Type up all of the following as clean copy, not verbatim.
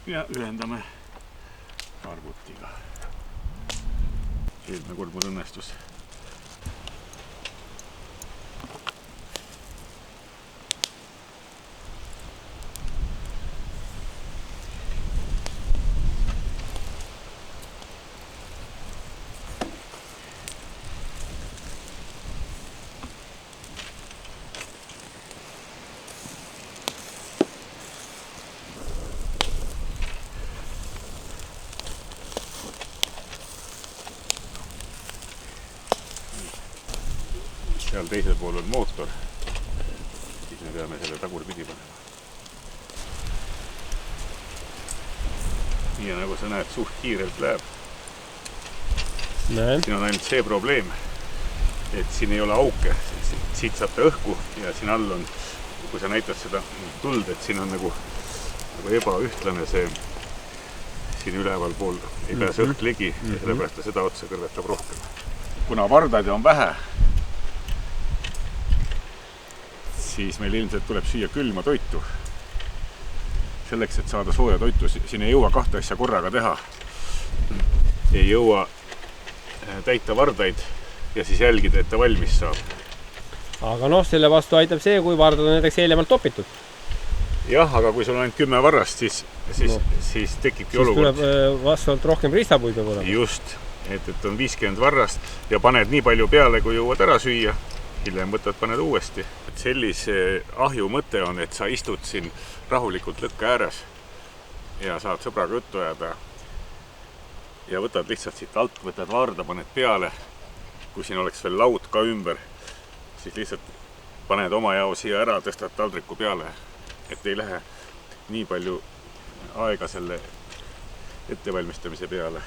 ja ühendame arvutiga. Eelmine kord mul õnnestus. Seal teisel pool on mootor, siis me peame selle tagurpidi panema. Ja nagu sa näed, suht kiirelt läheb. Siin on ainult see probleem, et siin ei ole auke. Siit saab ta õhku ja siin all on, kui sa näitad seda tuld, et siin on nagu ebaühtlane see siin üleval pool ei pääse õhk ligi ja sellepärast ta seda otsa kõrvetab rohkem. Kuna vardaid on vähe, siis meil ilmselt tuleb süüa külma toitu. Selleks, et saada sooja toitu, siin ei jõua kahte asja korraga teha. Ei jõua täita vardaid ja siis jälgida, et ta valmis saab. Aga noh, selle vastu aitab see, kui vardad on näiteks eeljamalt topitud. Jah, aga kui sul on ainult 10 varrast, siis tekibki olukord. Siis tuleb vastavalt rohkem ristapuid. Just, et on 50 varrast ja paned nii palju peale, kui jõuad ära süüa. Hiljem võtad, paned uuesti. Sellise ahju mõte on, et sa istud siin rahulikult lõkke ääres ja saad sõbraga juttu ajada ja võtad lihtsalt siit alt, võtad varda, paned peale. Kui siin oleks veel laud ka ümber, siis lihtsalt paned oma jao siia ära, tõstad taldriku peale, et ei lähe nii palju aega selle ettevalmistamise peale.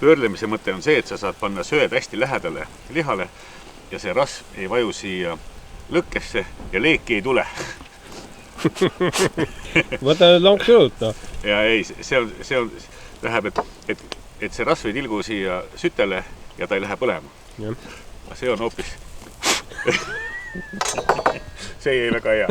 Pöörlemise mõte on see, et sa saad panna sööd hästi lähedale lihale ja see rasv ei vaju siia lõkkesse ja leeki ei tule. Võta nüüd lonks jõuta. Ja ei, see läheb, et see rasv ei tilgu siia sütele ja ta ei lähe põlema. See on hoopis. See ei väga hea.